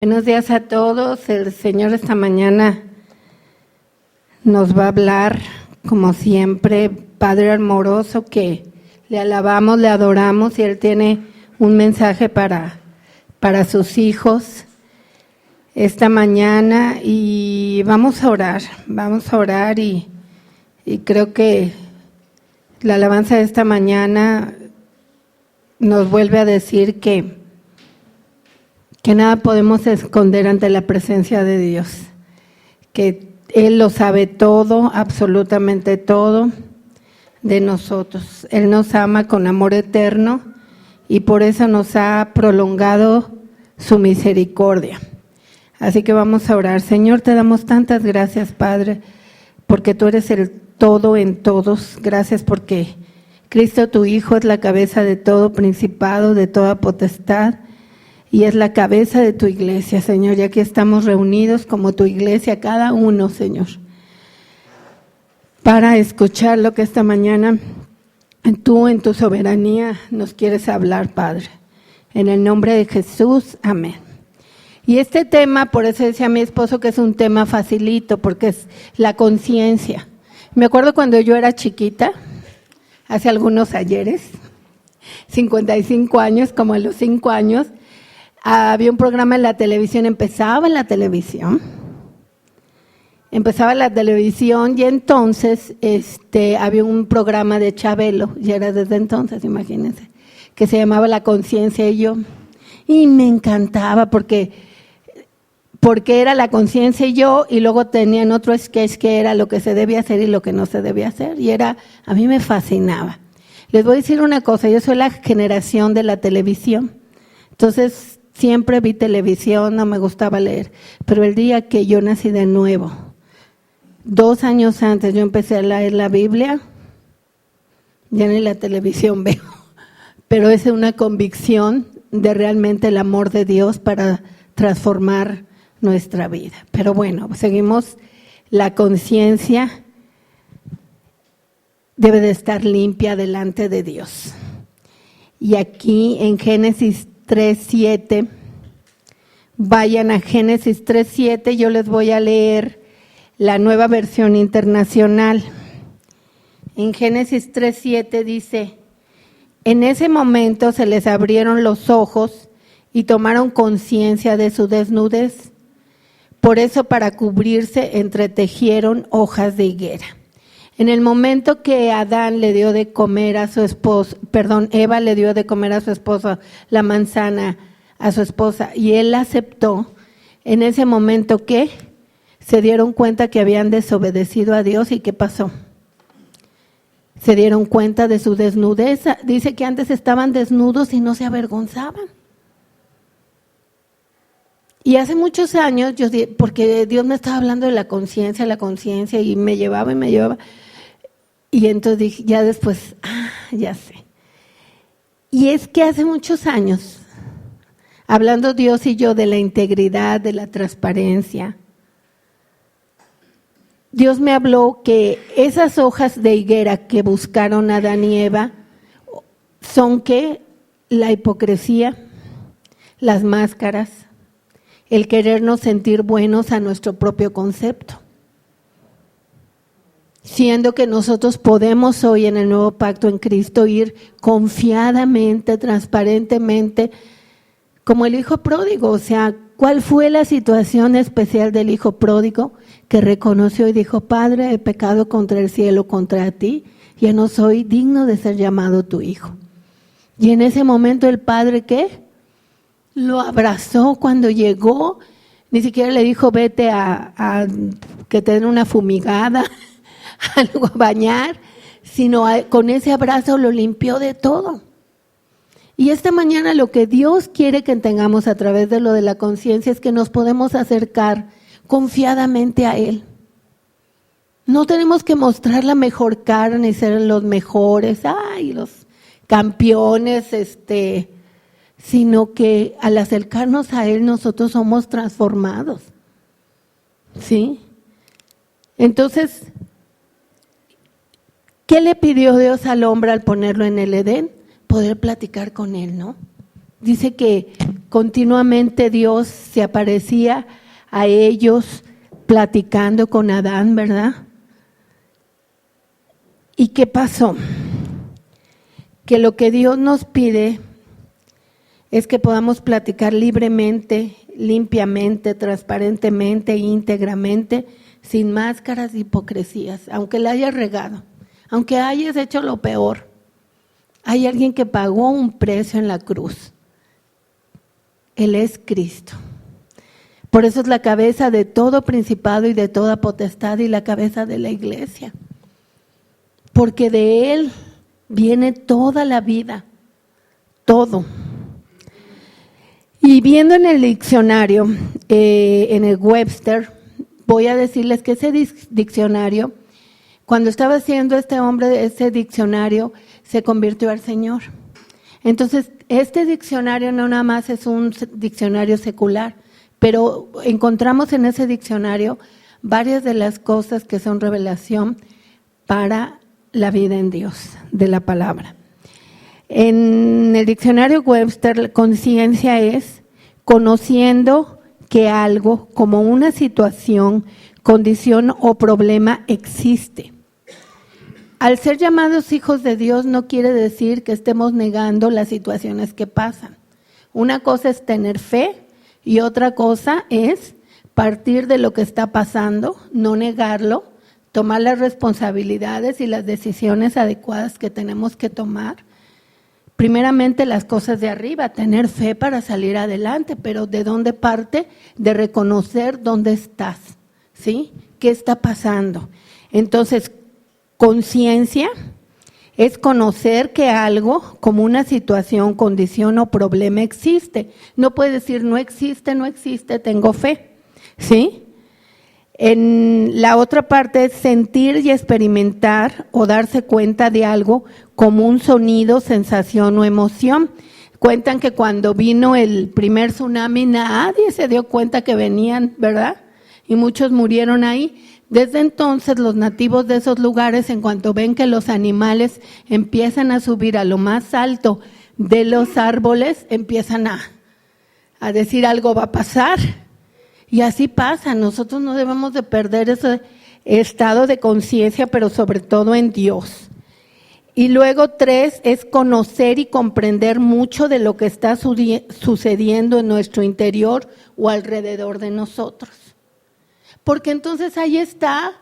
Buenos días a todos. El Señor esta mañana nos va a hablar, como siempre, Padre amoroso, que le alabamos, le adoramos y Él tiene un mensaje para sus hijos esta mañana y vamos a orar y creo que la alabanza de esta mañana nos vuelve a decir que nada podemos esconder ante la presencia de Dios, que Él lo sabe todo, absolutamente todo de nosotros. Él nos ama con amor eterno y por eso nos ha prolongado su misericordia. Así que vamos a orar. Señor, te damos tantas gracias, Padre, porque tú eres el todo en todos. Gracias porque Cristo, tu Hijo, es la cabeza de todo principado, de toda potestad, y es la cabeza de tu iglesia, Señor, y aquí estamos reunidos como tu iglesia, cada uno, Señor, para escuchar lo que esta mañana tú en tu soberanía nos quieres hablar, Padre. En el nombre de Jesús, amén. Y este tema, por eso decía mi esposo que es un tema facilito, porque es la conciencia. Me acuerdo cuando yo era chiquita, hace algunos ayeres, 55 años, como a los 5 años, había un programa en la televisión, empezaba la televisión y entonces había un programa de Chabelo, ya era desde entonces, imagínense, que se llamaba La Conciencia y yo, y me encantaba porque era La Conciencia y yo, y luego tenían otro sketch que era lo que se debía hacer y lo que no se debía hacer, y a mí me fascinaba. Les voy a decir una cosa, yo soy la generación de la televisión, entonces siempre vi televisión, no me gustaba leer, pero el día que yo nací de nuevo, 2 años antes yo empecé a leer la Biblia, ya ni la televisión veo, pero es una convicción de realmente el amor de Dios para transformar nuestra vida. Pero bueno, seguimos, la conciencia debe de estar limpia delante de Dios. Y aquí en Génesis 3:7, vayan a Génesis 3:7, yo les voy a leer la Nueva Versión Internacional. En Génesis 3:7 dice: en ese momento se les abrieron los ojos y tomaron conciencia de su desnudez. Por eso, para cubrirse, entretejieron hojas de higuera. En el momento que Adán le dio de comer a su esposa, Eva le dio de comer a su esposa la manzana a su esposa y él la aceptó, en ese momento que se dieron cuenta que habían desobedecido a Dios. ¿Y qué pasó? Se dieron cuenta de su desnudez. Dice que antes estaban desnudos y no se avergonzaban. Y hace muchos años, porque Dios me estaba hablando de la conciencia y me llevaba. Y entonces dije, ya después, ya sé. Y es que hace muchos años, hablando Dios y yo de la integridad, de la transparencia, Dios me habló que esas hojas de higuera que buscaron Adán y Eva son que la hipocresía, las máscaras, el querernos sentir buenos a nuestro propio concepto. Siendo que nosotros podemos hoy en el nuevo pacto en Cristo ir confiadamente, transparentemente, como el hijo pródigo. O sea, ¿cuál fue la situación especial del hijo pródigo? Que reconoció y dijo: Padre, he pecado contra el cielo, contra ti, ya no soy digno de ser llamado tu hijo. Y en ese momento el padre, ¿qué? Lo abrazó cuando llegó, ni siquiera le dijo vete a que te den una fumigada, algo a bañar, sino con ese abrazo lo limpió de todo. Y esta mañana lo que Dios quiere que tengamos a través de lo de la conciencia es que nos podemos acercar confiadamente a Él. No tenemos que mostrar la mejor cara ni ser los mejores, los campeones, sino que al acercarnos a Él nosotros somos transformados. ¿Sí? Entonces, ¿qué le pidió Dios al hombre al ponerlo en el Edén? Poder platicar con Él, ¿no? Dice que continuamente Dios se aparecía a ellos platicando con Adán, ¿verdad? ¿Y qué pasó? Que lo que Dios nos pide es que podamos platicar libremente, limpiamente, transparentemente, íntegramente, sin máscaras de hipocresías, aunque la hayas regado, aunque hayas hecho lo peor. Hay alguien que pagó un precio en la cruz. Él es Cristo. Por eso es la cabeza de todo principado y de toda potestad y la cabeza de la iglesia. Porque de Él viene toda la vida, todo. Y viendo en el diccionario, en el Webster, voy a decirles que ese diccionario, cuando estaba haciendo este hombre ese diccionario, se convirtió al Señor. Entonces, este diccionario no nada más es un diccionario secular, pero encontramos en ese diccionario varias de las cosas que son revelación para la vida en Dios, de la palabra. En el diccionario Webster, conciencia es conociendo que algo como una situación, condición o problema existe. Al ser llamados hijos de Dios no quiere decir que estemos negando las situaciones que pasan. Una cosa es tener fe y otra cosa es partir de lo que está pasando, no negarlo, tomar las responsabilidades y las decisiones adecuadas que tenemos que tomar. Primeramente las cosas de arriba, tener fe para salir adelante, pero ¿de dónde parte? De reconocer dónde estás, ¿sí? ¿Qué está pasando? Entonces, conciencia es conocer que algo, como una situación, condición o problema existe. No puedes decir no existe, tengo fe, ¿sí? En la otra parte es sentir y experimentar o darse cuenta de algo como un sonido, sensación o emoción. Cuentan que cuando vino el primer tsunami nadie se dio cuenta que venían, ¿verdad? Y muchos murieron ahí. Desde entonces los nativos de esos lugares, en cuanto ven que los animales empiezan a subir a lo más alto de los árboles, empiezan a decir algo va a pasar. Y así pasa, nosotros no debemos de perder ese estado de conciencia, pero sobre todo en Dios. Y luego 3 es conocer y comprender mucho de lo que está sucediendo en nuestro interior o alrededor de nosotros. Porque entonces ahí está,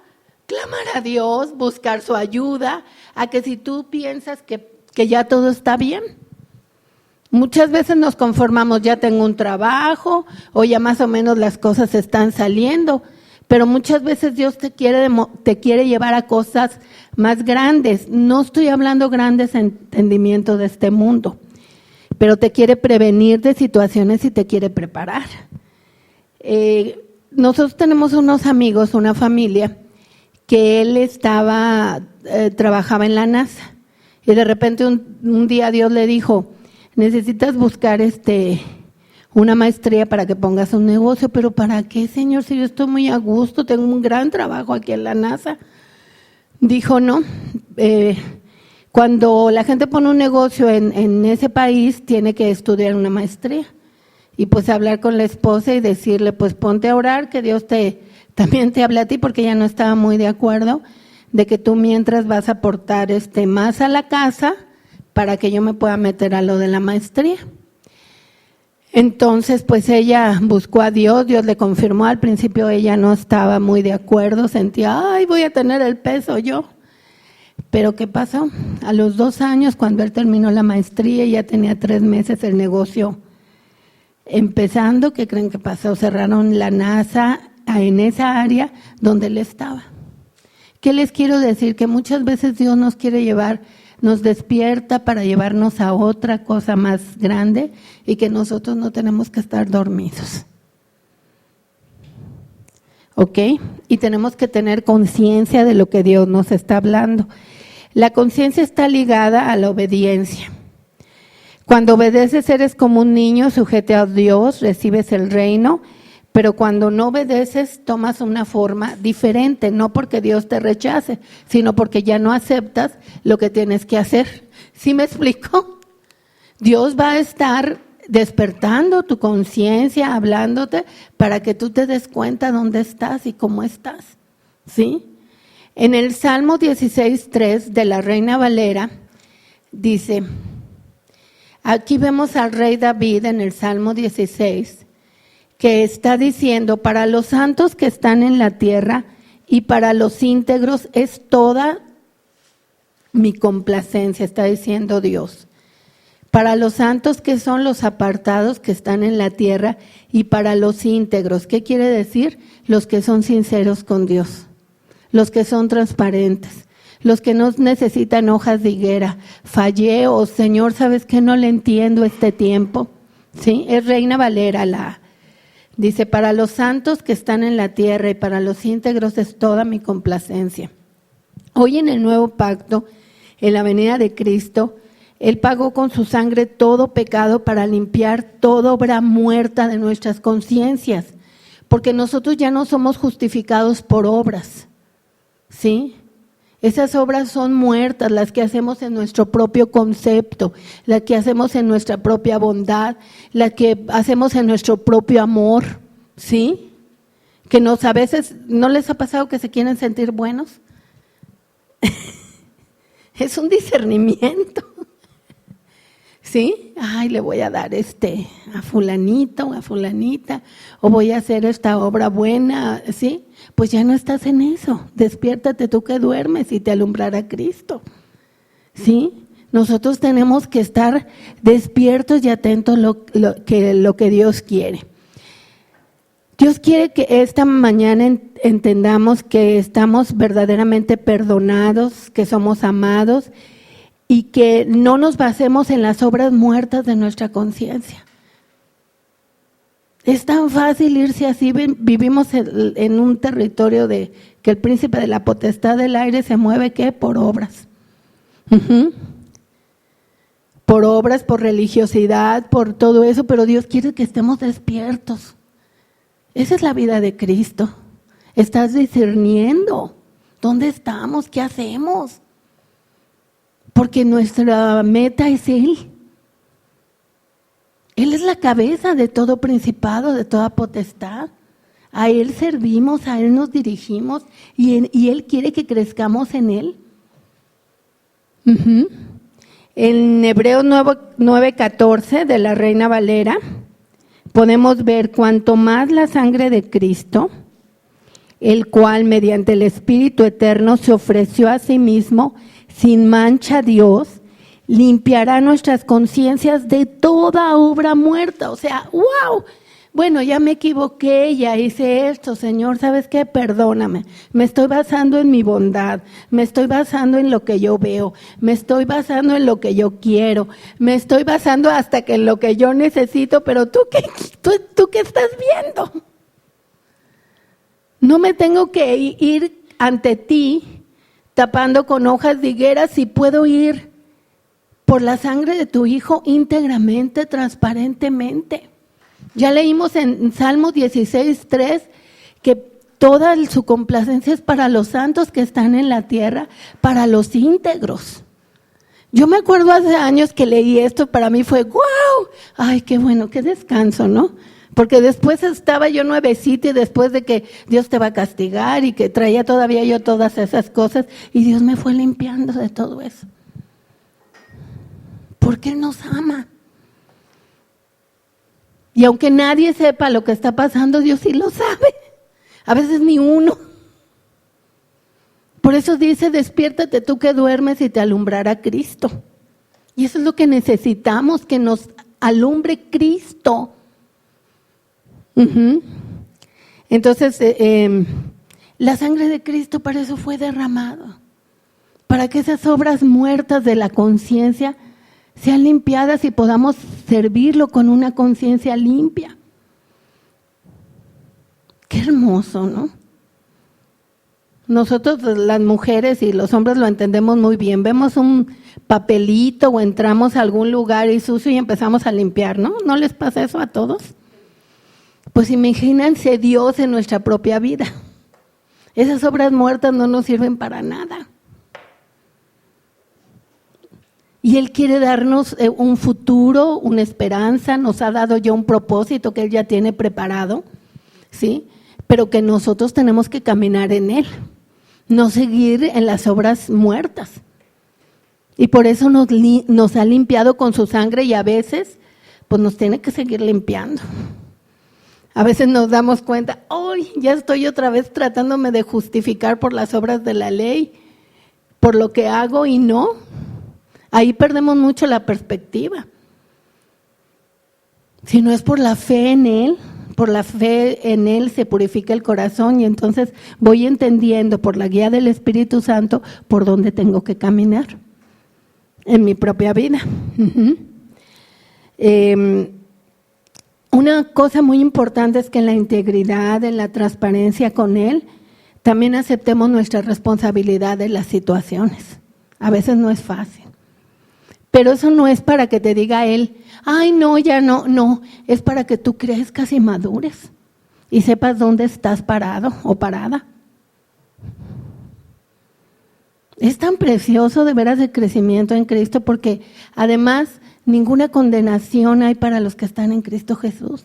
clamar a Dios, buscar su ayuda, a que si tú piensas que ya todo está bien. Muchas veces nos conformamos, ya tengo un trabajo o ya más o menos las cosas están saliendo, pero muchas veces Dios te quiere llevar a cosas más grandes. No estoy hablando grandes entendimientos de este mundo, pero te quiere prevenir de situaciones y te quiere preparar. Nosotros tenemos unos amigos, una familia, que él trabajaba en la NASA y de repente un día Dios le dijo, necesitas buscar una maestría para que pongas un negocio. ¿Pero para qué, Señor? Si yo estoy muy a gusto, tengo un gran trabajo aquí en la NASA. Dijo, no, cuando la gente pone un negocio en ese país, tiene que estudiar una maestría. Y pues hablar con la esposa y decirle, pues ponte a orar, que Dios también te hable a ti, porque ella no estaba muy de acuerdo, de que tú mientras vas a aportar más a la casa, para que yo me pueda meter a lo de la maestría. Entonces, pues ella buscó a Dios, Dios le confirmó. Al principio ella no estaba muy de acuerdo, sentía, ay, voy a tener el peso yo. Pero ¿qué pasó? A los 2 años, cuando él terminó la maestría, ya tenía 3 meses el negocio empezando. ¿Qué creen que pasó? Cerraron la NASA en esa área donde él estaba. ¿Qué les quiero decir? Que muchas veces Dios nos quiere llevar, nos despierta para llevarnos a otra cosa más grande y que nosotros no tenemos que estar dormidos. ¿Ok? Y tenemos que tener conciencia de lo que Dios nos está hablando. La conciencia está ligada a la obediencia. Cuando obedeces eres como un niño sujeto a Dios, recibes el reino, pero cuando no obedeces tomas una forma diferente, no porque Dios te rechace, sino porque ya no aceptas lo que tienes que hacer. ¿Sí me explico? Dios va a estar despertando tu conciencia, hablándote, para que tú te des cuenta dónde estás y cómo estás, ¿sí? En el Salmo 16:3 de la Reina Valera dice, aquí vemos al rey David en el Salmo 16, que está diciendo, para los santos que están en la tierra y para los íntegros es toda mi complacencia, está diciendo Dios. Para los santos que son los apartados que están en la tierra y para los íntegros, ¿qué quiere decir? Los que son sinceros con Dios, los que son transparentes, los que no necesitan hojas de higuera. Fallé, oh Señor, ¿sabes qué? No le entiendo este tiempo. ¿Sí? Es Reina Valera dice, para los santos que están en la tierra y para los íntegros es toda mi complacencia. Hoy en el nuevo pacto, en la venida de Cristo, Él pagó con su sangre todo pecado para limpiar toda obra muerta de nuestras conciencias, porque nosotros ya no somos justificados por obras, ¿sí? Esas obras son muertas, las que hacemos en nuestro propio concepto, las que hacemos en nuestra propia bondad, las que hacemos en nuestro propio amor, ¿sí? Que a veces, ¿no les ha pasado que se quieren sentir buenos? Es un discernimiento, ¿sí? Ay, le voy a dar a fulanito o a fulanita, o voy a hacer esta obra buena, ¿sí? Pues ya no estás en eso. Despiértate tú que duermes y te alumbrará Cristo, ¿sí? Nosotros tenemos que estar despiertos y atentos lo que Dios quiere. Dios quiere que esta mañana entendamos que estamos verdaderamente perdonados, que somos amados y que no nos basemos en las obras muertas de nuestra conciencia. Es tan fácil irse así, vivimos en un territorio de que el príncipe de la potestad del aire se mueve, ¿qué? Por obras. Por obras, por religiosidad, por todo eso, pero Dios quiere que estemos despiertos. Esa es la vida de Cristo. Estás discerniendo dónde estamos, qué hacemos, porque nuestra meta es Él. Él es la cabeza de todo principado, de toda potestad. A Él servimos, a Él nos dirigimos y Él quiere que crezcamos en Él. En Hebreos 9:14 de la Reina Valera podemos ver cuanto más la sangre de Cristo, el cual mediante el Espíritu Eterno se ofreció a sí mismo sin mancha a Dios, limpiará nuestras conciencias de toda obra muerta. O sea, ¡wow! Bueno, ya me equivoqué, ya hice esto, Señor, ¿sabes qué? Perdóname. Me estoy basando en mi bondad, me estoy basando en lo que yo veo, me estoy basando en lo que yo quiero, me estoy basando hasta que en lo que yo necesito, pero ¿tú qué estás viendo? No me tengo que ir ante ti tapando con hojas de higuera si puedo ir por la sangre de tu Hijo íntegramente, transparentemente. Ya leímos en Salmo 16:3 que toda su complacencia es para los santos que están en la tierra, para los íntegros. Yo me acuerdo hace años que leí esto, para mí fue ¡wow! Ay, qué bueno, qué descanso, ¿no? Porque después estaba yo nuevecita y después de que Dios te va a castigar y que traía todavía yo todas esas cosas y Dios me fue limpiando de todo eso. Porque Él nos ama. Y aunque nadie sepa lo que está pasando, Dios sí lo sabe. A veces ni uno. Por eso dice, despiértate tú que duermes y te alumbrará Cristo. Y eso es lo que necesitamos, que nos alumbre Cristo. Entonces, la sangre de Cristo para eso fue derramada. Para que esas obras muertas de la conciencia sean limpiadas y podamos servirlo con una conciencia limpia. Qué hermoso, ¿no? Nosotros las mujeres y los hombres lo entendemos muy bien. Vemos un papelito o entramos a algún lugar y sucio y empezamos a limpiar, ¿no? ¿No les pasa eso a todos? Pues imagínense Dios en nuestra propia vida. Esas obras muertas no nos sirven para nada. Y Él quiere darnos un futuro, una esperanza, nos ha dado ya un propósito que Él ya tiene preparado, ¿sí? Pero que nosotros tenemos que caminar en Él, no seguir en las obras muertas. Y por eso nos ha limpiado con su sangre y a veces pues nos tiene que seguir limpiando. A veces nos damos cuenta, ¡ay! Ya estoy otra vez tratándome de justificar por las obras de la ley, por lo que hago y no. Ahí perdemos mucho la perspectiva. Si no es por la fe en Él, por la fe en Él se purifica el corazón y entonces voy entendiendo por la guía del Espíritu Santo por dónde tengo que caminar en mi propia vida. Una cosa muy importante es que en la integridad, en la transparencia con Él, también aceptemos nuestra responsabilidad de las situaciones. A veces no es fácil. Pero eso no es para que te diga Él, ay, no, ya no. Es para que tú crezcas y madures y sepas dónde estás parado o parada. Es tan precioso de veras el crecimiento en Cristo porque además ninguna condenación hay para los que están en Cristo Jesús.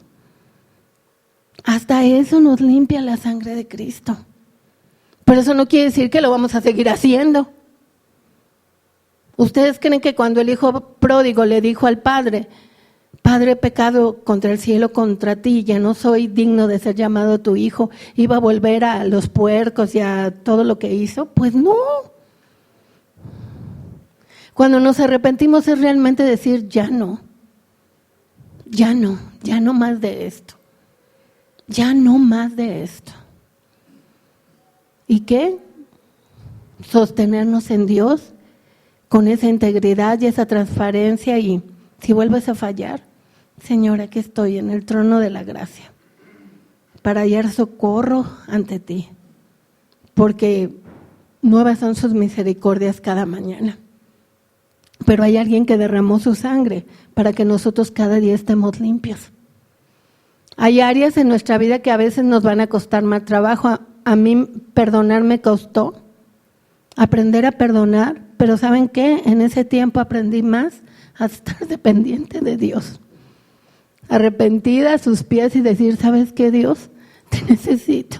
Hasta eso nos limpia la sangre de Cristo. Pero eso no quiere decir que lo vamos a seguir haciendo. ¿Ustedes creen que cuando el hijo pródigo le dijo al padre, Padre, he pecado contra el cielo, contra ti, ya no soy digno de ser llamado tu hijo, iba a volver a los puercos y a todo lo que hizo? Pues no. Cuando nos arrepentimos es realmente decir, ya no más de esto. Ya no más de esto. ¿Y qué? Sostenernos en Dios con esa integridad y esa transparencia y si vuelves a fallar, Señor, aquí estoy en el trono de la gracia para hallar socorro ante ti, porque nuevas son sus misericordias cada mañana. Pero hay alguien que derramó su sangre para que nosotros cada día estemos limpios. Hay áreas en nuestra vida que a veces nos van a costar más trabajo. A mí perdonar me costó, aprender a perdonar, pero ¿saben qué? En ese tiempo aprendí más a estar dependiente de Dios. Arrepentida a sus pies y decir, ¿sabes qué, Dios? Te necesito.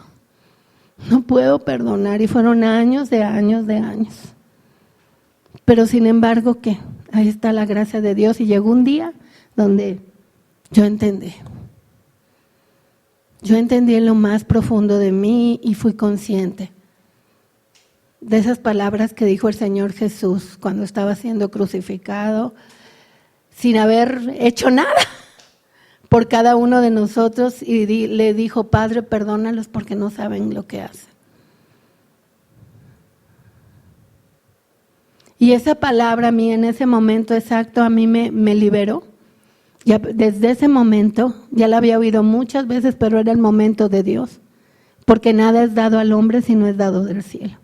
No puedo perdonar. Y fueron años de años. Pero sin embargo, ¿qué? Ahí está la gracia de Dios y llegó un día donde yo entendí. Yo entendí en lo más profundo de mí y fui consciente de esas palabras que dijo el Señor Jesús cuando estaba siendo crucificado, sin haber hecho nada por cada uno de nosotros y le dijo, Padre, perdónalos porque no saben lo que hacen. Y esa palabra a mí en ese momento exacto a mí me liberó. Ya desde ese momento, ya la había oído muchas veces, pero era el momento de Dios, porque nada es dado al hombre si no es dado del cielo.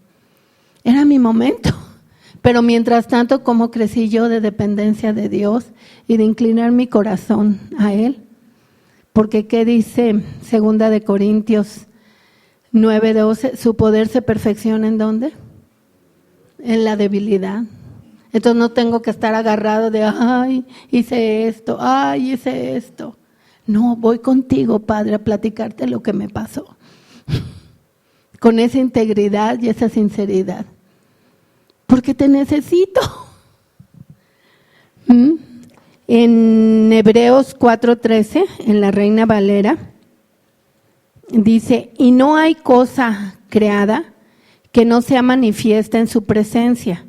Era mi momento, pero mientras tanto, ¿cómo crecí yo de dependencia de Dios y de inclinar mi corazón a Él? Porque ¿qué dice 2 de Corintios 9:12? Su poder se perfecciona ¿en dónde? En la debilidad. Entonces no tengo que estar agarrado de, hice esto. No, voy contigo, Padre, a platicarte lo que me pasó. Con esa integridad y esa sinceridad. Porque te necesito. En Hebreos 4:13, en la Reina Valera, dice, y no hay cosa creada que no sea manifiesta en su presencia.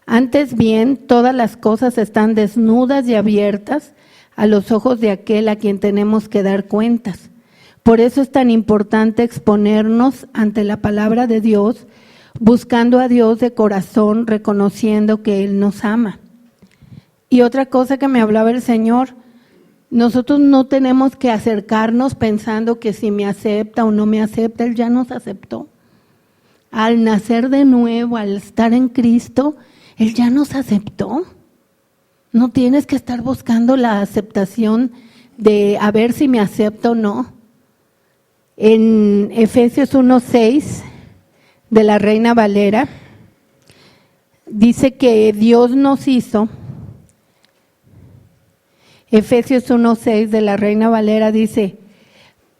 Antes bien, todas las cosas están desnudas y abiertas a los ojos de aquel a quien tenemos que dar cuentas. Por eso es tan importante exponernos ante la palabra de Dios, buscando a Dios de corazón, reconociendo que Él nos ama. Y otra cosa que me hablaba el Señor, nosotros no tenemos que acercarnos pensando que si me acepta o no me acepta, Él ya nos aceptó. Al nacer de nuevo, al estar en Cristo, Él ya nos aceptó. No tienes que estar buscando la aceptación de a ver si me acepta o no. En Efesios 1:6 de la Reina Valera, dice que Dios nos hizo Efesios 1:6 de la Reina Valera dice: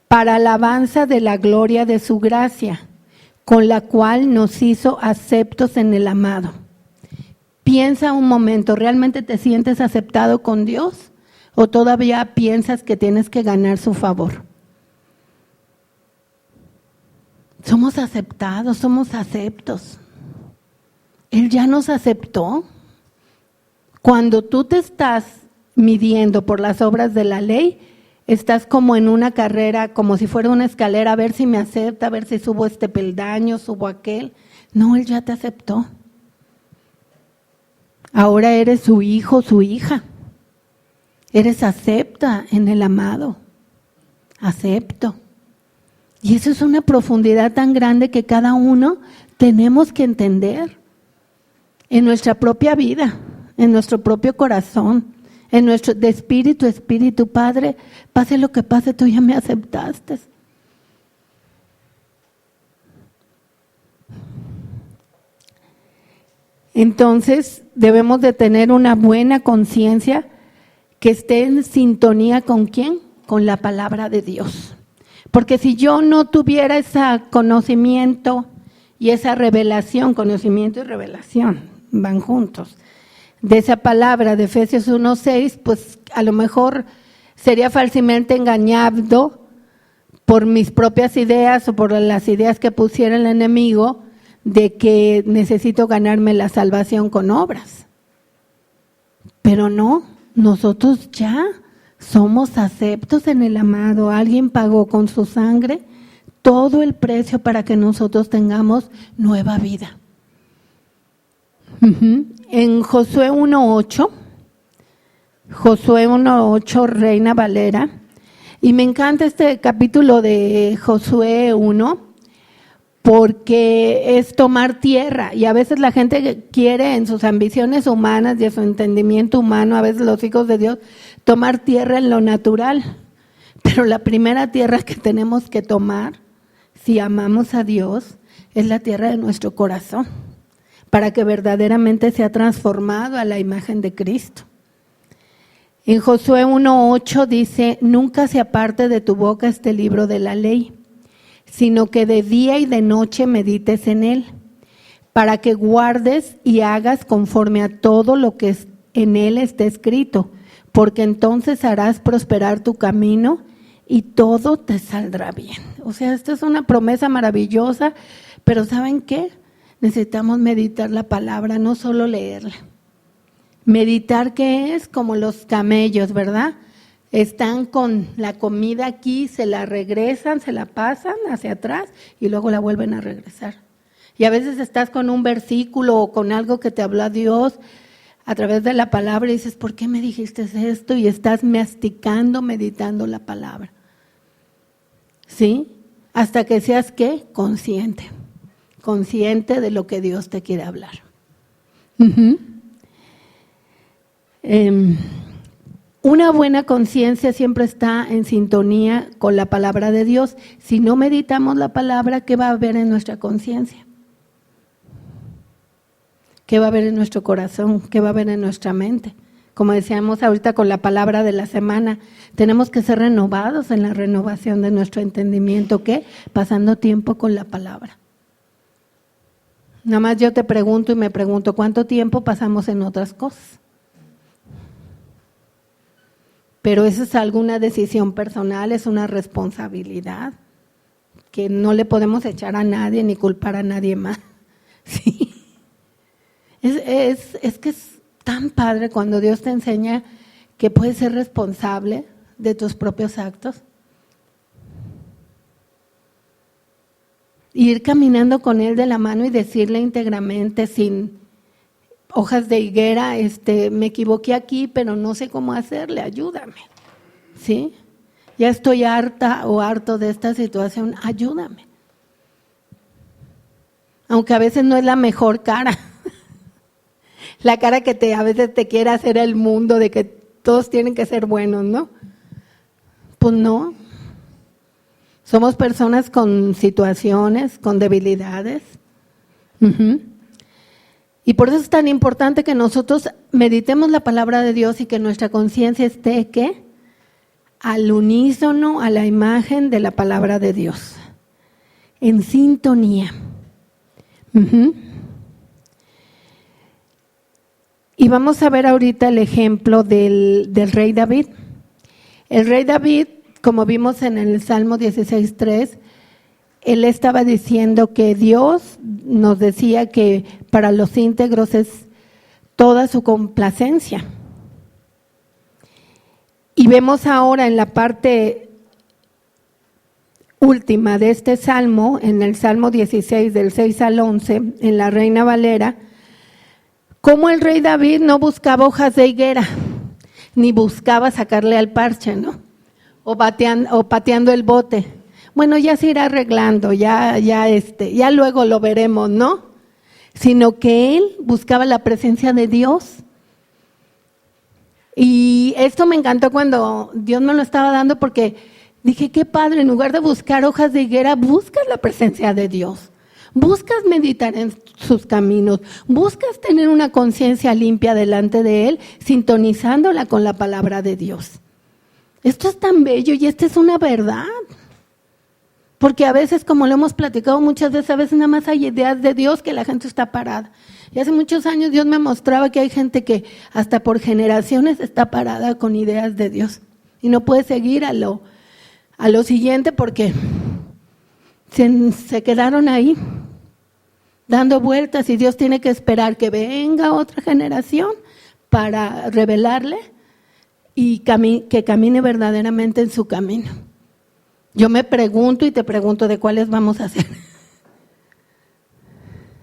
para alabanza de la gloria de su gracia, con la cual nos hizo aceptos en el amado. Piensa un momento, ¿realmente te sientes aceptado con Dios? ¿O todavía piensas que tienes que ganar su favor? Somos aceptados, somos aceptos. Él ya nos aceptó. Cuando tú te estás midiendo por las obras de la ley, estás como en una carrera, como si fuera una escalera, a ver si me acepta, a ver si subo este peldaño, subo aquel. No, Él ya te aceptó. Ahora eres su hijo, su hija. Eres acepta en el amado. Acepto. Y eso es una profundidad tan grande que cada uno tenemos que entender en nuestra propia vida, en nuestro propio corazón. En nuestro de espíritu, espíritu, Padre, pase lo que pase, tú ya me aceptaste. Entonces, debemos de tener una buena conciencia que esté en sintonía ¿con quién? Con la palabra de Dios. Porque si yo no tuviera ese conocimiento y esa revelación, conocimiento y revelación van juntos, de esa palabra de Efesios 1:6, pues a lo mejor sería fácilmente engañado por mis propias ideas o por las ideas que pusiera el enemigo de que necesito ganarme la salvación con obras. Pero no, nosotros ya somos aceptos en el amado. Alguien pagó con su sangre todo el precio para que nosotros tengamos nueva vida. En Josué 1:8, Reina Valera, y me encanta este capítulo de Josué 1, porque es tomar tierra, y a veces la gente quiere en sus ambiciones humanas y en su entendimiento humano, a veces los hijos de Dios, tomar tierra en lo natural, pero la primera tierra que tenemos que tomar, si amamos a Dios, es la tierra de nuestro corazón, para que verdaderamente sea transformado a la imagen de Cristo. En Josué 1:8 dice: nunca se aparte de tu boca este libro de la ley, sino que de día y de noche medites en él, para que guardes y hagas conforme a todo lo que en él está escrito, porque entonces harás prosperar tu camino y todo te saldrá bien. O sea, esta es una promesa maravillosa, pero ¿saben qué? Necesitamos meditar la palabra, no solo leerla. Meditar, ¿qué es? Como los camellos, ¿verdad? Están con la comida aquí, se la regresan, se la pasan hacia atrás y luego la vuelven a regresar. Y a veces estás con un versículo o con algo que te habló Dios a través de la palabra y dices, ¿por qué me dijiste esto? Y estás masticando, meditando la palabra. ¿Sí? Hasta que seas, ¿qué? Consciente de lo que Dios te quiere hablar. Una buena conciencia siempre está en sintonía con la palabra de Dios. Si no meditamos la palabra, ¿qué va a haber en nuestra conciencia? ¿Qué va a haber en nuestro corazón? ¿Qué va a haber en nuestra mente? Como decíamos ahorita con la palabra de la semana, tenemos que ser renovados en la renovación de nuestro entendimiento, ¿qué? Pasando tiempo con la palabra. Nada más yo te pregunto y me pregunto, ¿cuánto tiempo pasamos en otras cosas? Pero eso es alguna decisión personal, es una responsabilidad que no le podemos echar a nadie ni culpar a nadie más. Sí. Es que es tan padre cuando Dios te enseña que puedes ser responsable de tus propios actos. Ir caminando con Él de la mano y decirle íntegramente, sin hojas de higuera, me equivoqué aquí, pero no sé cómo hacerle, ayúdame. ¿Sí? Ya estoy harta o harto de esta situación, ayúdame. Aunque a veces no es la mejor cara. La cara que a veces te quiere hacer el mundo de que todos tienen que ser buenos, ¿no? Pues no. Somos personas con situaciones, con debilidades. Y por eso es tan importante que nosotros meditemos la palabra de Dios y que nuestra conciencia esté, ¿qué? Al unísono, a la imagen de la palabra de Dios, en sintonía. Y vamos a ver ahorita el ejemplo del rey David. El rey David, como vimos en el Salmo 16:3, él estaba diciendo que Dios nos decía que para los íntegros es toda su complacencia. Y vemos ahora en la parte última de este salmo, en el Salmo 16, del 6 al 11, en la Reina Valera, cómo el rey David no buscaba hojas de higuera, ni buscaba sacarle al parche, ¿no? O pateando el bote. Bueno, ya se irá arreglando, ya luego lo veremos, ¿no? Sino que él buscaba la presencia de Dios. Y esto me encantó cuando Dios me lo estaba dando, porque dije, qué padre, en lugar de buscar hojas de higuera, buscas la presencia de Dios. Buscas meditar en sus caminos, buscas tener una conciencia limpia delante de Él, sintonizándola con la palabra de Dios. Esto es tan bello y esta es una verdad. Porque a veces, como lo hemos platicado muchas veces, a veces nada más hay ideas de Dios que la gente está parada. Y hace muchos años Dios me mostraba que hay gente que hasta por generaciones está parada con ideas de Dios. Y no puede seguir a lo siguiente porque se quedaron ahí dando vueltas, y Dios tiene que esperar que venga otra generación para revelarle y que camine verdaderamente en su camino. Yo me pregunto y te pregunto, ¿de cuáles vamos a hacer?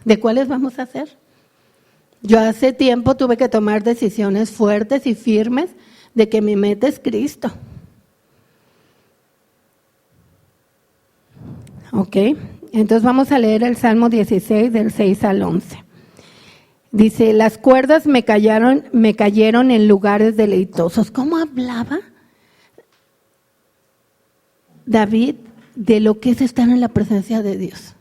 ¿De cuáles vamos a hacer? Yo hace tiempo tuve que tomar decisiones fuertes y firmes de que mi meta es Cristo. Ok, entonces vamos a leer el Salmo 16 del 6 al 11. Dice, las cuerdas me cayeron en lugares deleitosos. ¿Cómo hablaba David de lo que es estar en la presencia de Dios?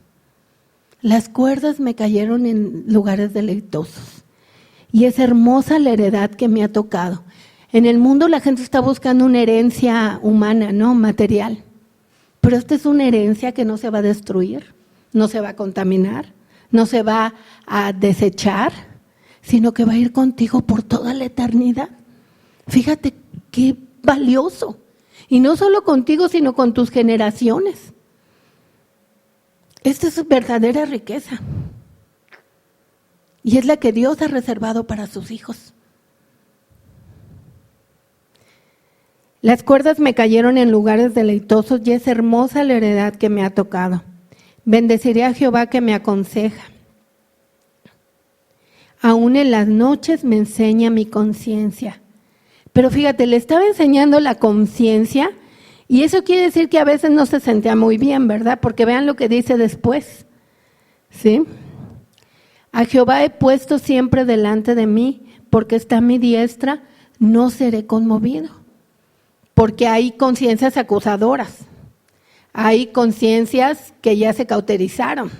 Las cuerdas me cayeron en lugares deleitosos. Y es hermosa la heredad que me ha tocado. En el mundo la gente está buscando una herencia humana, ¿no? Material. Pero esta es una herencia que no se va a destruir, no se va a contaminar, no se va a desechar, sino que va a ir contigo por toda la eternidad. Fíjate qué valioso. Y no solo contigo, sino con tus generaciones. Esta es verdadera riqueza. Y es la que Dios ha reservado para sus hijos. Las cuerdas me cayeron en lugares deleitosos y es hermosa la heredad que me ha tocado. Bendeciré a Jehová que me aconseja. Aún en las noches me enseña mi conciencia. Pero fíjate, le estaba enseñando la conciencia y eso quiere decir que a veces no se sentía muy bien, ¿verdad? Porque vean lo que dice después, ¿sí? A Jehová he puesto siempre delante de mí, porque está a mi diestra, no seré conmovido. Porque hay conciencias acusadoras, hay conciencias que ya se cauterizaron,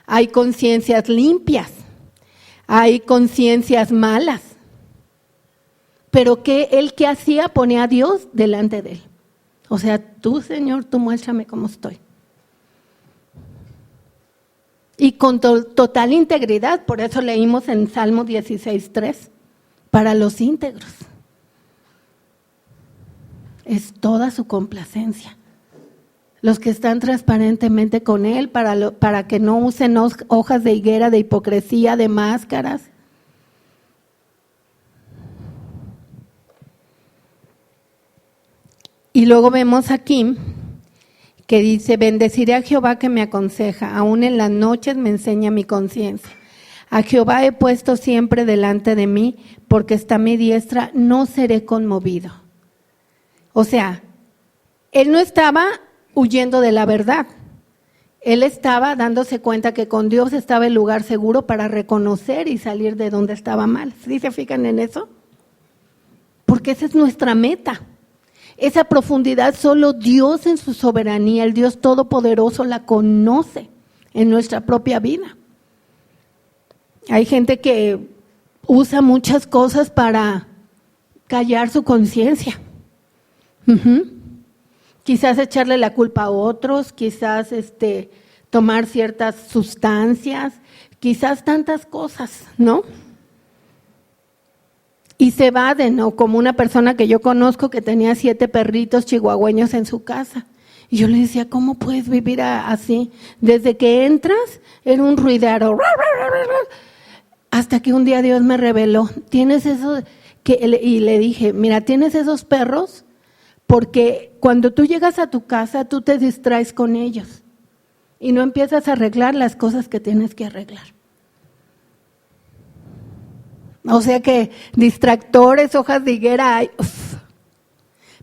hay conciencias limpias, hay conciencias malas. Pero que él que hacía, ponía a Dios delante de él. O sea, tú, Señor, tú muéstrame cómo estoy. Y con total integridad, por eso leímos en Salmo 16:3, para los íntegros. Es toda su complacencia. Los que están transparentemente con Él, para que no usen hojas de higuera, de hipocresía, de máscaras. Y luego vemos aquí que dice, bendeciré a Jehová que me aconseja, aún en las noches me enseña mi conciencia. A Jehová he puesto siempre delante de mí, porque está a mi diestra, no seré conmovido. O sea, él no estaba huyendo de la verdad. Él estaba dándose cuenta que con Dios estaba el lugar seguro para reconocer y salir de donde estaba mal. ¿Sí se fijan en eso? Porque esa es nuestra meta. Esa profundidad solo Dios en su soberanía, el Dios Todopoderoso, la conoce en nuestra propia vida. Hay gente que usa muchas cosas para callar su conciencia. Quizás echarle la culpa a otros, quizás tomar ciertas sustancias, quizás tantas cosas, ¿no? Y se evaden, ¿no? Como una persona que yo conozco que tenía 7 perritos chihuahueños en su casa. Y yo le decía, ¿cómo puedes vivir así? Desde que entras, era un ruidero. Hasta que un día Dios me reveló, tienes eso, y le dije, mira, tienes esos perros porque cuando tú llegas a tu casa, tú te distraes con ellos y no empiezas a arreglar las cosas que tienes que arreglar. O sea que distractores, hojas de higuera hay,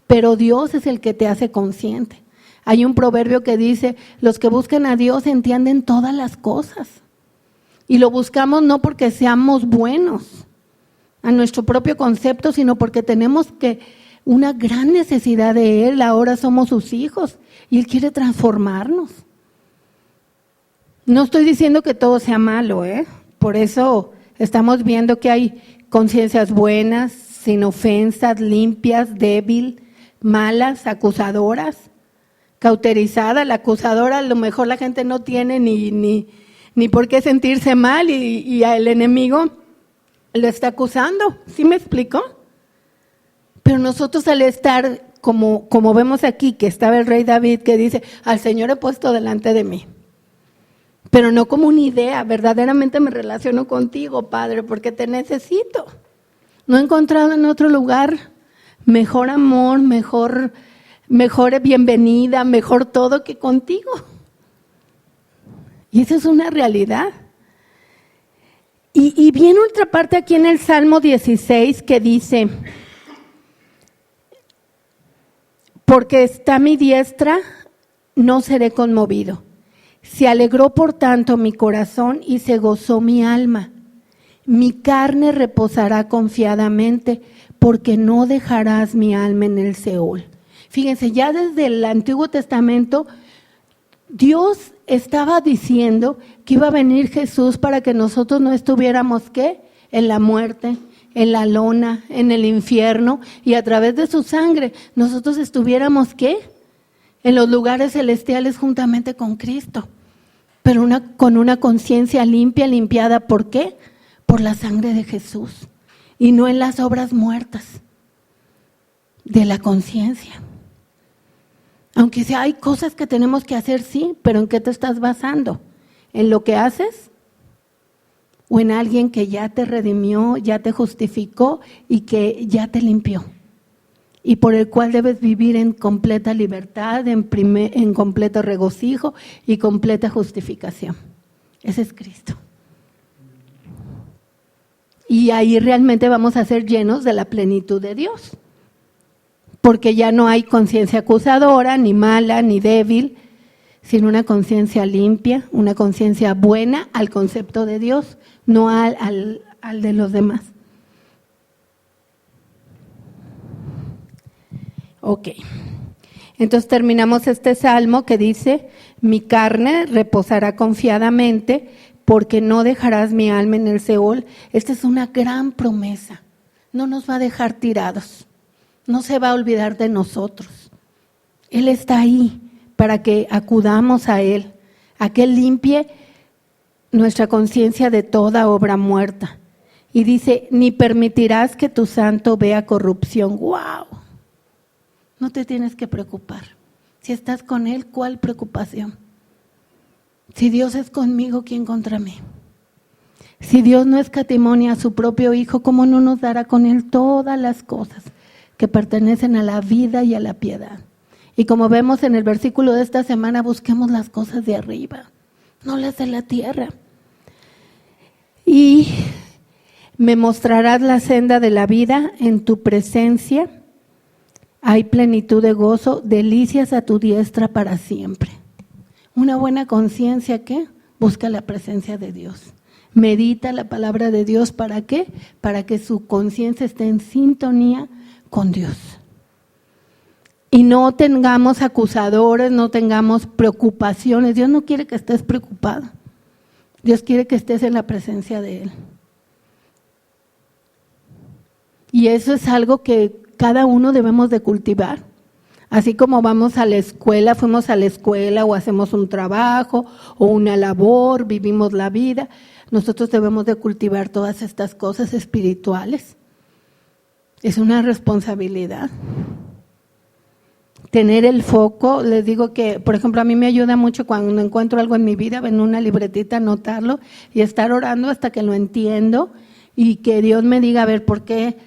pero Dios es el que te hace consciente. Hay un proverbio que dice, los que buscan a Dios entienden todas las cosas. Y lo buscamos no porque seamos buenos a nuestro propio concepto, sino porque tenemos una gran necesidad de Él. Ahora somos sus hijos y Él quiere transformarnos. No estoy diciendo que todo sea malo, por eso estamos viendo que hay conciencias buenas, sin ofensas, limpias, débil, malas, acusadoras, cauterizada. La acusadora, a lo mejor la gente no tiene ni por qué sentirse mal y el enemigo lo está acusando. ¿Sí me explico? Pero nosotros al estar, como vemos aquí, que estaba el rey David que dice, al Señor he puesto delante de mí. Pero no como una idea, verdaderamente me relaciono contigo, Padre, porque te necesito. No he encontrado en otro lugar mejor amor, mejor bienvenida, mejor todo que contigo. Y esa es una realidad. Y viene otra parte aquí en el Salmo 16 que dice, porque está mi diestra, no seré conmovido. Se alegró por tanto mi corazón y se gozó mi alma. Mi carne reposará confiadamente, porque no dejarás mi alma en el Seol. Fíjense, ya desde el Antiguo Testamento, Dios estaba diciendo que iba a venir Jesús para que nosotros no estuviéramos, ¿qué? En la muerte, en la lona, en el infierno, y a través de su sangre nosotros estuviéramos, ¿qué? En los lugares celestiales juntamente con Cristo, pero con una conciencia limpia, limpiada. ¿Por qué? Por la sangre de Jesús, y no en las obras muertas de la conciencia. Aunque sea, hay cosas que tenemos que hacer, sí, pero ¿en qué te estás basando? ¿En lo que haces? ¿O en alguien que ya te redimió, ya te justificó y que ya te limpió? Y por el cual debes vivir en completa libertad, en completo regocijo y completa justificación. Ese es Cristo. Y ahí realmente vamos a ser llenos de la plenitud de Dios. Porque ya no hay conciencia acusadora, ni mala, ni débil, sino una conciencia limpia, una conciencia buena al concepto de Dios, no al de los demás. Ok, entonces terminamos este salmo que dice, mi carne reposará confiadamente porque no dejarás mi alma en el Seol. Esta es una gran promesa, no nos va a dejar tirados, no se va a olvidar de nosotros. Él está ahí para que acudamos a Él, a que Él limpie nuestra conciencia de toda obra muerta. Y dice, ni permitirás que tu santo vea corrupción. ¡Wow! No te tienes que preocupar. Si estás con Él, ¿cuál preocupación? Si Dios es conmigo, ¿quién contra mí? Si Dios no escatimonia a su propio Hijo, ¿cómo no nos dará con Él todas las cosas que pertenecen a la vida y a la piedad? Y como vemos en el versículo de esta semana, busquemos las cosas de arriba, no las de la tierra. Y me mostrarás la senda de la vida, en tu presencia hay plenitud de gozo, delicias a tu diestra para siempre. Una buena conciencia, ¿qué? Busca la presencia de Dios. Medita la palabra de Dios, ¿para qué? Para que su conciencia esté en sintonía con Dios. Y no tengamos acusadores, no tengamos preocupaciones. Dios no quiere que estés preocupado. Dios quiere que estés en la presencia de Él. Y eso es algo que cada uno debemos de cultivar. Así como vamos a la escuela, fuimos a la escuela o hacemos un trabajo o una labor, vivimos la vida, nosotros debemos de cultivar todas estas cosas espirituales. Es una responsabilidad. Tener el foco, les digo que, por ejemplo, a mí me ayuda mucho cuando encuentro algo en mi vida, en una libretita, anotarlo y estar orando hasta que lo entiendo y que Dios me diga, a ver, ¿por qué?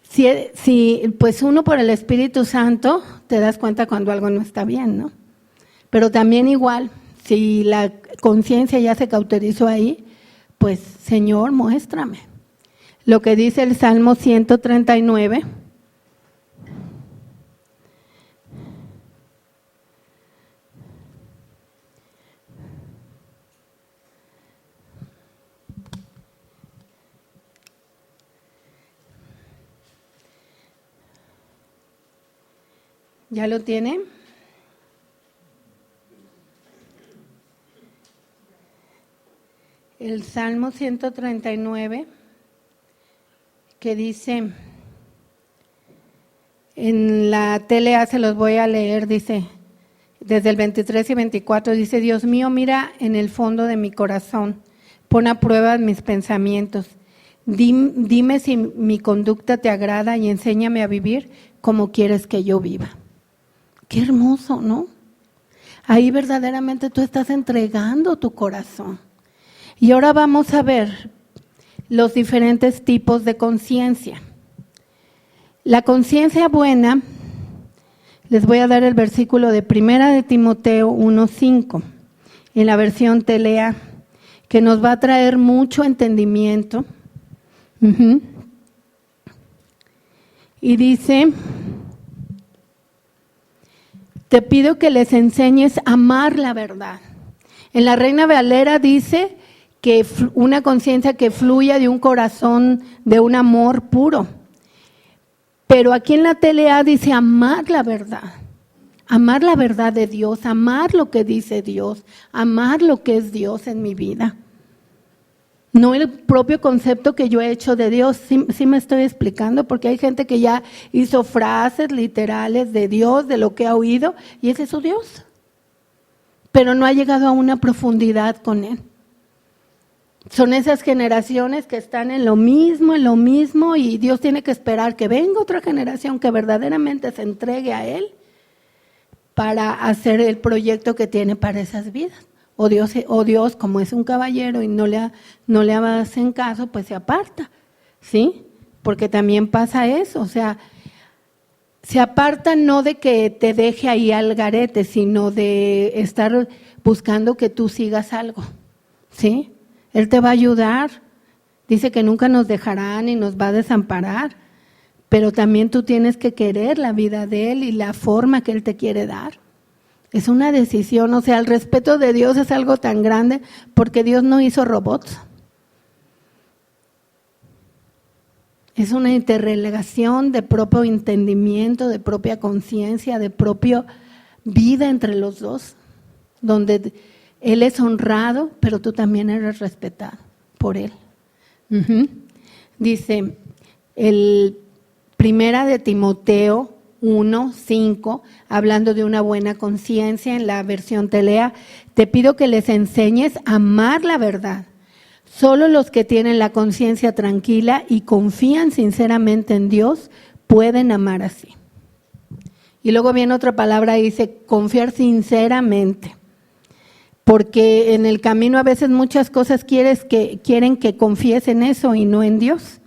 Si pues uno por el Espíritu Santo te das cuenta cuando algo no está bien, ¿no? Pero también igual, si la conciencia ya se cauterizó ahí, pues Señor, muéstrame. Lo que dice el Salmo 139. ¿Ya lo tiene? El Salmo 139, que dice, en la TLA se los voy a leer, dice, desde el 23 y 24, dice, Dios mío, mira en el fondo de mi corazón, pon a prueba mis pensamientos, dime si mi conducta te agrada y enséñame a vivir como quieres que yo viva. Qué hermoso, ¿no? Ahí verdaderamente tú estás entregando tu corazón. Y ahora vamos a ver los diferentes tipos de conciencia. La conciencia buena, les voy a dar el versículo de 1 de Timoteo 1:5, en la versión TLA, que nos va a traer mucho entendimiento. Y dice, te pido que les enseñes a amar la verdad. En la Reina Valera dice que una conciencia que fluya de un corazón, de un amor puro. Pero aquí en la TLA dice amar la verdad de Dios, amar lo que dice Dios, amar lo que es Dios en mi vida. No el propio concepto que yo he hecho de Dios, sí me estoy explicando, porque hay gente que ya hizo frases literales de Dios, de lo que ha oído, y ese es su Dios. Pero no ha llegado a una profundidad con Él. Son esas generaciones que están en lo mismo, y Dios tiene que esperar que venga otra generación que verdaderamente se entregue a Él para hacer el proyecto que tiene para esas vidas. O Dios, como es un caballero y no le hacen caso, pues se aparta, ¿sí? Porque también pasa eso, o sea, se aparta no de que te deje ahí al garete, sino de estar buscando que tú sigas algo, ¿sí? Él te va a ayudar, dice que nunca nos dejará ni nos va a desamparar, pero también tú tienes que querer la vida de Él y la forma que Él te quiere dar. Es una decisión, o sea, el respeto de Dios es algo tan grande porque Dios no hizo robots. Es una interrelación de propio entendimiento, de propia conciencia, de propia vida entre los dos, donde Él es honrado, pero tú también eres respetado por Él. Dice, el 1 de Timoteo 1:5, hablando de una buena conciencia en la versión TLA, te pido que les enseñes a amar la verdad. Solo los que tienen la conciencia tranquila y confían sinceramente en Dios pueden amar así. Y luego viene otra palabra y dice confiar sinceramente. Porque en el camino a veces muchas cosas quieren que confíes en eso y no en Dios.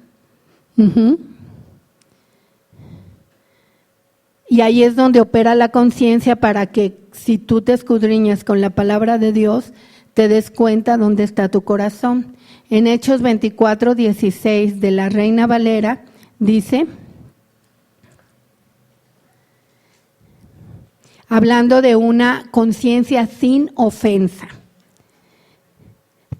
Y ahí es donde opera la conciencia para que si tú te escudriñas con la palabra de Dios, te des cuenta dónde está tu corazón. En Hechos 24:16 de la Reina Valera dice, hablando de una conciencia sin ofensa.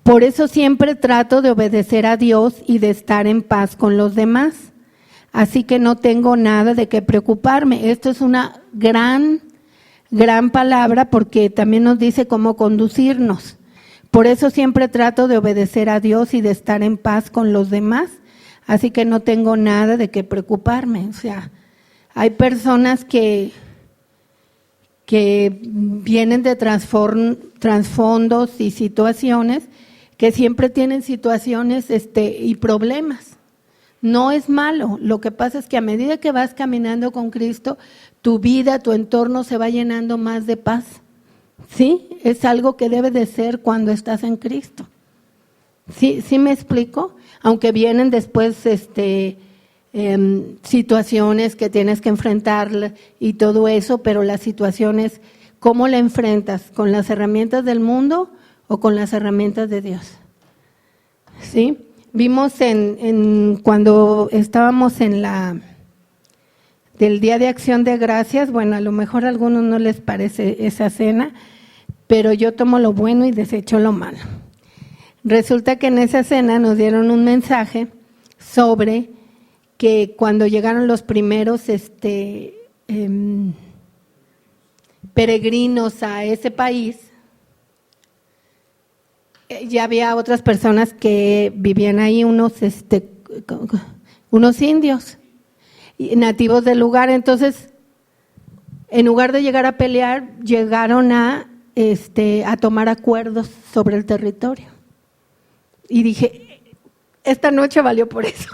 Por eso siempre trato de obedecer a Dios y de estar en paz con los demás. Así que no tengo nada de qué preocuparme. Esto es una gran palabra porque también nos dice cómo conducirnos. Por eso siempre trato de obedecer a Dios y de estar en paz con los demás, así que no tengo nada de qué preocuparme. O sea, hay personas que vienen de trasfondos y situaciones que siempre tienen situaciones y problemas. No es malo, lo que pasa es que a medida que vas caminando con Cristo, tu vida, tu entorno se va llenando más de paz. ¿Sí? Es algo que debe de ser cuando estás en Cristo. ¿Sí me explico? Aunque vienen después situaciones que tienes que enfrentar y todo eso, pero las situaciones, ¿cómo la enfrentas? ¿Con las herramientas del mundo o con las herramientas de Dios? ¿Sí? Vimos cuando estábamos en del Día de Acción de Gracias, bueno, a lo mejor a algunos no les parece esa cena, pero yo tomo lo bueno y desecho lo malo. Resulta que en esa cena nos dieron un mensaje sobre que cuando llegaron los primeros peregrinos a ese país, ya había otras personas que vivían ahí, unos indios nativos del lugar. Entonces, en lugar de llegar a pelear, llegaron a tomar acuerdos sobre el territorio. Y dije, esta noche valió por eso.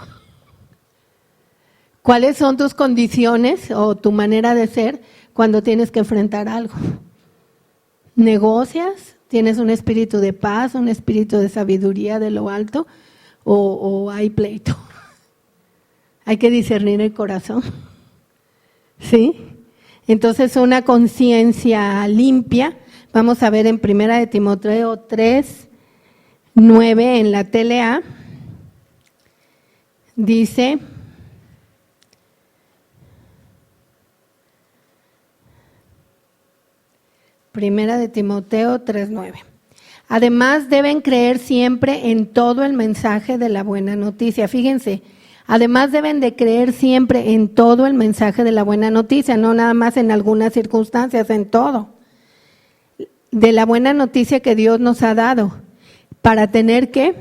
¿Cuáles son tus condiciones o tu manera de ser cuando tienes que enfrentar algo? ¿Negocias? ¿Tienes un espíritu de paz, un espíritu de sabiduría de lo alto? ¿O hay pleito? Hay que discernir el corazón. ¿Sí? Entonces, una conciencia limpia. Vamos a ver en 1 Timoteo 3:9 en la TLA. Dice: Primera de Timoteo 3:9. Además deben creer siempre en todo el mensaje de la buena noticia. Fíjense, además deben de creer siempre en todo el mensaje de la buena noticia, no nada más en algunas circunstancias, en todo. De la buena noticia que Dios nos ha dado, para tener ¿qué?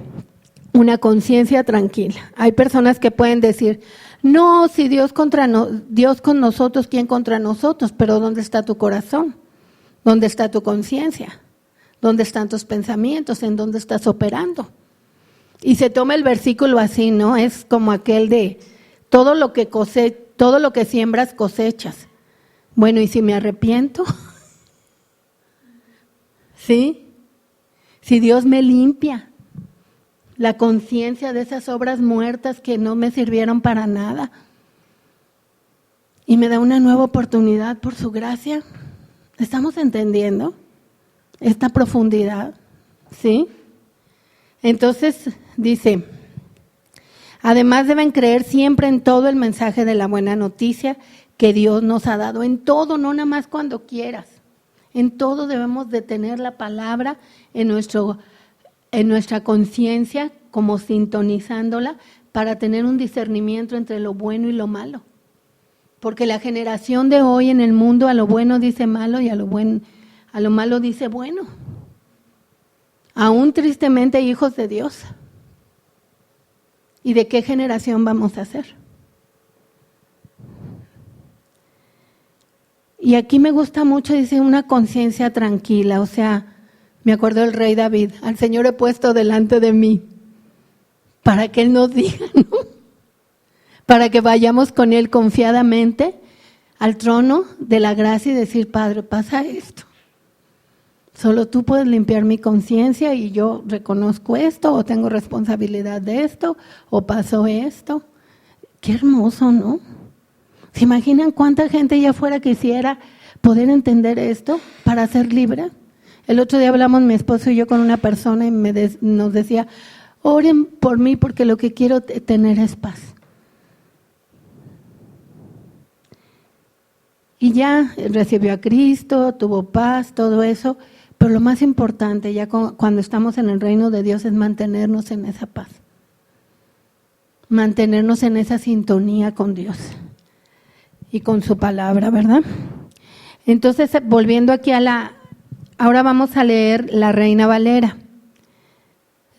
Una conciencia tranquila. Hay personas que pueden decir, no, si Dios con nosotros, ¿quién contra nosotros? Pero ¿dónde está tu corazón? ¿Dónde está tu conciencia? ¿Dónde están tus pensamientos? ¿En dónde estás operando? Y se toma el versículo así, ¿no? Es como aquel de todo lo que siembras cosechas. Bueno, ¿y si me arrepiento? ¿Sí? Si Dios me limpia la conciencia de esas obras muertas que no me sirvieron para nada y me da una nueva oportunidad por su gracia. ¿Estamos entendiendo esta profundidad? ¿Sí? Entonces dice, además deben creer siempre en todo el mensaje de la buena noticia que Dios nos ha dado, en todo, no nada más cuando quieras. En todo debemos de tener la palabra en nuestra conciencia, como sintonizándola, para tener un discernimiento entre lo bueno y lo malo. Porque la generación de hoy en el mundo a lo bueno dice malo y a lo malo dice bueno. Aún tristemente hijos de Dios. ¿Y de qué generación vamos a ser? Y aquí me gusta mucho, dice, una conciencia tranquila. O sea, me acuerdo del rey David, al Señor he puesto delante de mí, para que Él nos diga, ¿no? Para que vayamos con Él confiadamente al trono de la gracia y decir, Padre, pasa esto. Solo tú puedes limpiar mi conciencia y yo reconozco esto, o tengo responsabilidad de esto, o pasó esto. Qué hermoso, ¿no? ¿Se imaginan cuánta gente allá afuera quisiera poder entender esto para ser libre? El otro día hablamos mi esposo y yo con una persona y nos decía, oren por mí porque lo que quiero tener es paz. Y ya recibió a Cristo, tuvo paz, todo eso, pero lo más importante ya cuando estamos en el reino de Dios es mantenernos en esa paz, mantenernos en esa sintonía con Dios y con su palabra, ¿verdad? Entonces, volviendo aquí ahora vamos a leer la Reina Valera.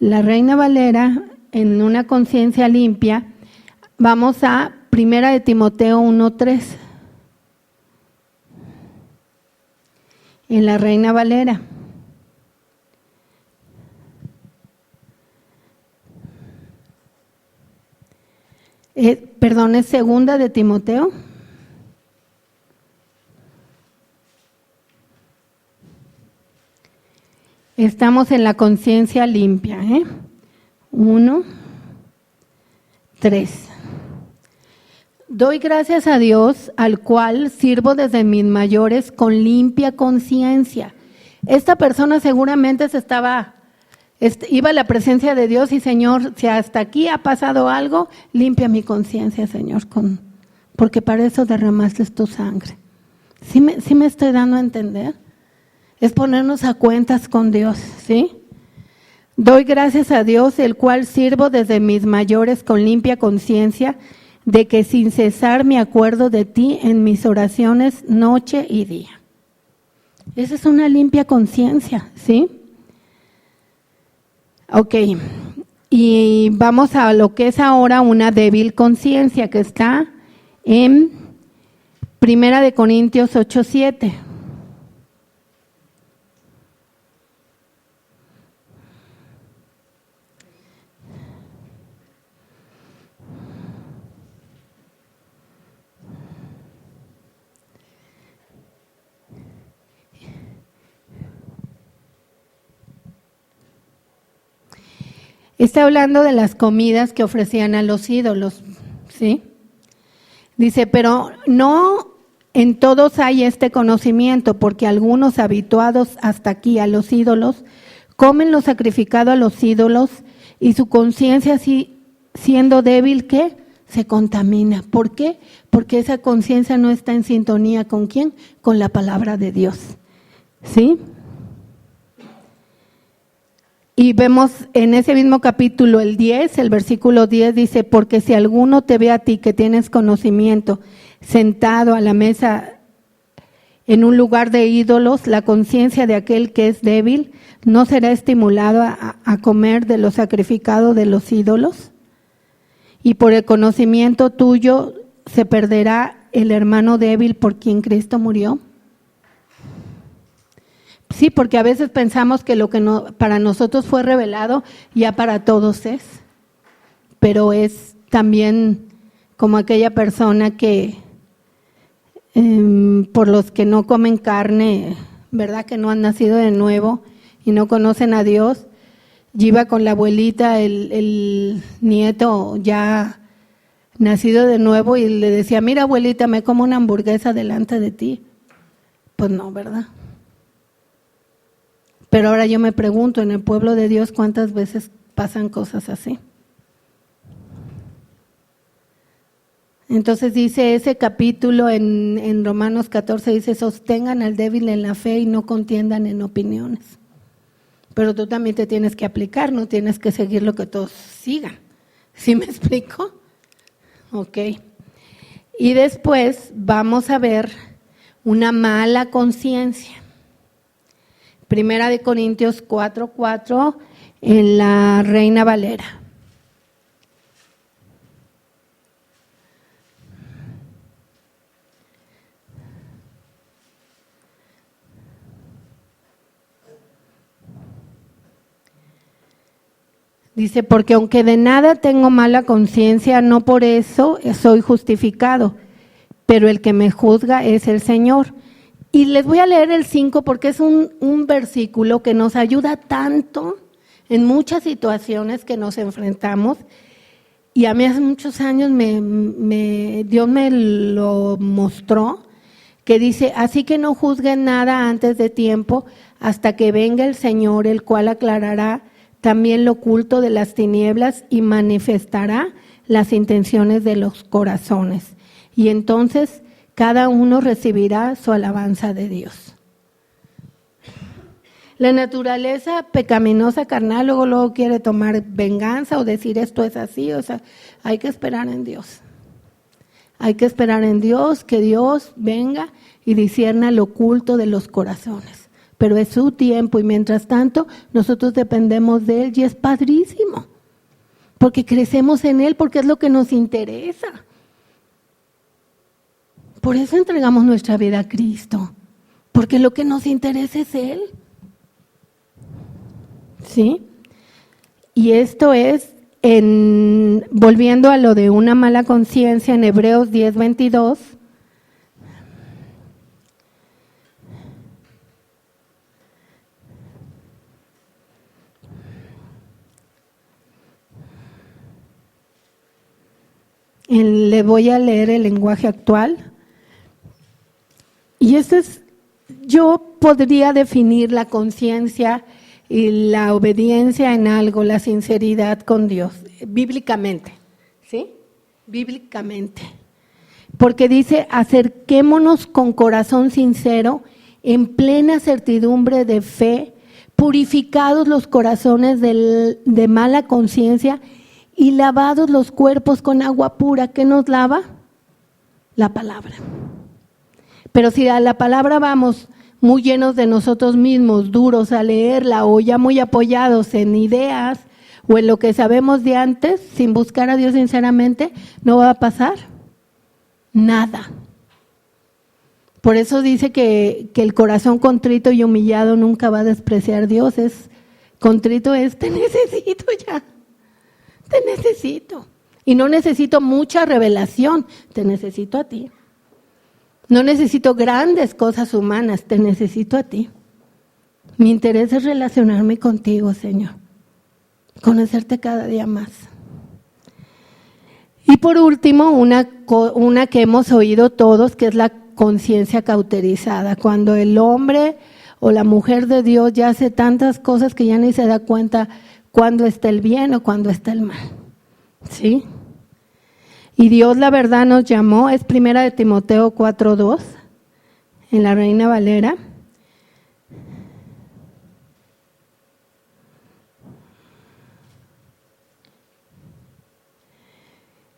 la Reina Valera, en una conciencia limpia, vamos a 1 Timoteo 1:3. En la Reina Valera. Perdón, es 2 de Timoteo. Estamos en la conciencia limpia, 1:3. Doy gracias a Dios, al cual sirvo desde mis mayores con limpia conciencia. Esta persona seguramente iba a la presencia de Dios y Señor, si hasta aquí ha pasado algo, limpia mi conciencia, Señor, porque para eso derramaste tu sangre. ¿Sí me estoy dando a entender? Es ponernos a cuentas con Dios, ¿sí? Doy gracias a Dios, el cual sirvo desde mis mayores con limpia conciencia, de que sin cesar me acuerdo de ti en mis oraciones noche y día. Esa es una limpia conciencia, ¿sí? Ok, y vamos a lo que es ahora una débil conciencia, que está en 1 Corintios 8:7. Está hablando de las comidas que ofrecían a los ídolos, ¿sí? Dice, pero no en todos hay este conocimiento, porque algunos habituados hasta aquí a los ídolos, comen lo sacrificado a los ídolos y su conciencia, siendo débil, ¿qué? Se contamina. ¿Por qué? Porque esa conciencia no está en sintonía ¿con quién? Con la palabra de Dios, ¿sí? Y vemos en ese mismo capítulo el versículo 10 dice, porque si alguno te ve a ti que tienes conocimiento, sentado a la mesa en un lugar de ídolos, la conciencia de aquel que es débil no será estimulado a comer de lo sacrificado de los ídolos, y por el conocimiento tuyo se perderá el hermano débil por quien Cristo murió. Sí, porque a veces pensamos que lo que para nosotros fue revelado ya para todos es, pero es también como aquella persona que por los que no comen carne, ¿verdad? Que no han nacido de nuevo y no conocen a Dios, iba con la abuelita, el nieto ya nacido de nuevo y le decía, mira abuelita, me como una hamburguesa delante de ti. Pues no, ¿verdad? Pero ahora yo me pregunto, en el pueblo de Dios, ¿cuántas veces pasan cosas así? Entonces dice ese capítulo en Romanos 14, dice, sostengan al débil en la fe y no contiendan en opiniones. Pero tú también te tienes que aplicar, no tienes que seguir lo que todos sigan. ¿Sí me explico? Ok. Y después vamos a ver una mala conciencia. 1 Corintios 4:4 en la Reina Valera. Dice, porque aunque de nada tengo mala conciencia, no por eso soy justificado, pero el que me juzga es el Señor. Y les voy a leer el 5 porque es un versículo que nos ayuda tanto en muchas situaciones que nos enfrentamos. Y a mí hace muchos años Dios me lo mostró, que dice, así que no juzguen nada antes de tiempo, hasta que venga el Señor, el cual aclarará también lo oculto de las tinieblas y manifestará las intenciones de los corazones. Y entonces cada uno recibirá su alabanza de Dios. La naturaleza pecaminosa carnal luego quiere tomar venganza o decir esto es así, o sea, hay que esperar en Dios. Hay que esperar en Dios, que Dios venga y discierna lo oculto de los corazones, pero es su tiempo y mientras tanto nosotros dependemos de Él y es padrísimo, porque crecemos en Él, porque es lo que nos interesa. Por eso entregamos nuestra vida a Cristo, porque lo que nos interesa es Él. ¿Sí? Y esto es, volviendo a lo de una mala conciencia, en Hebreos 10:22, le voy a leer el lenguaje actual. Y eso es, yo podría definir la conciencia y la obediencia en algo, la sinceridad con Dios, bíblicamente, ¿sí? Bíblicamente. Porque dice, acerquémonos con corazón sincero, en plena certidumbre de fe, purificados los corazones de mala conciencia y lavados los cuerpos con agua pura. ¿Qué nos lava? La palabra. Pero si a la palabra vamos muy llenos de nosotros mismos, duros a leerla o ya muy apoyados en ideas o en lo que sabemos de antes, sin buscar a Dios sinceramente, no va a pasar nada. Por eso dice que el corazón contrito y humillado nunca va a despreciar a Dios. Contrito es, te necesito ya, te necesito. Y no necesito mucha revelación, te necesito a ti. No necesito grandes cosas humanas, te necesito a ti. Mi interés es relacionarme contigo, Señor, conocerte cada día más. Y por último, una que hemos oído todos, que es la conciencia cauterizada, cuando el hombre o la mujer de Dios ya hace tantas cosas que ya ni se da cuenta cuándo está el bien o cuándo está el mal. ¿Sí? Y Dios la verdad nos llamó, es 1 Timoteo 4:2, en la Reina Valera.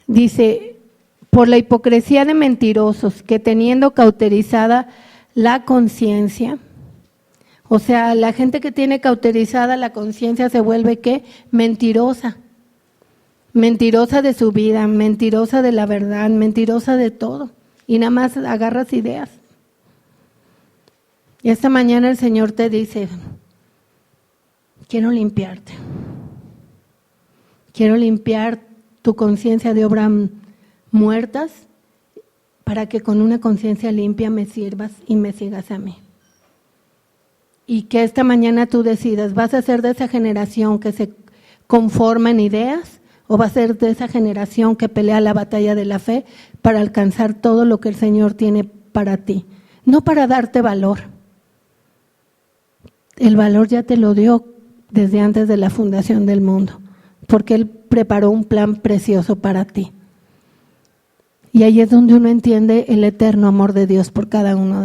Dice, por la hipocresía de mentirosos, que teniendo cauterizada la conciencia, o sea, la gente que tiene cauterizada la conciencia se vuelve, ¿qué? Mentirosa. Mentirosa de su vida, mentirosa de la verdad, mentirosa de todo. Y nada más agarras ideas. Y esta mañana el Señor te dice, quiero limpiarte. Quiero limpiar tu conciencia de obras muertas para que con una conciencia limpia me sirvas y me sigas a mí. Y que esta mañana tú decidas, ¿vas a ser de esa generación que se conforma en ideas? ¿O va a ser de esa generación que pelea la batalla de la fe para alcanzar todo lo que el Señor tiene para ti? No para darte valor. El valor ya te lo dio desde antes de la fundación del mundo, porque Él preparó un plan precioso para ti. Y ahí es donde uno entiende el eterno amor de Dios por cada uno de nosotros.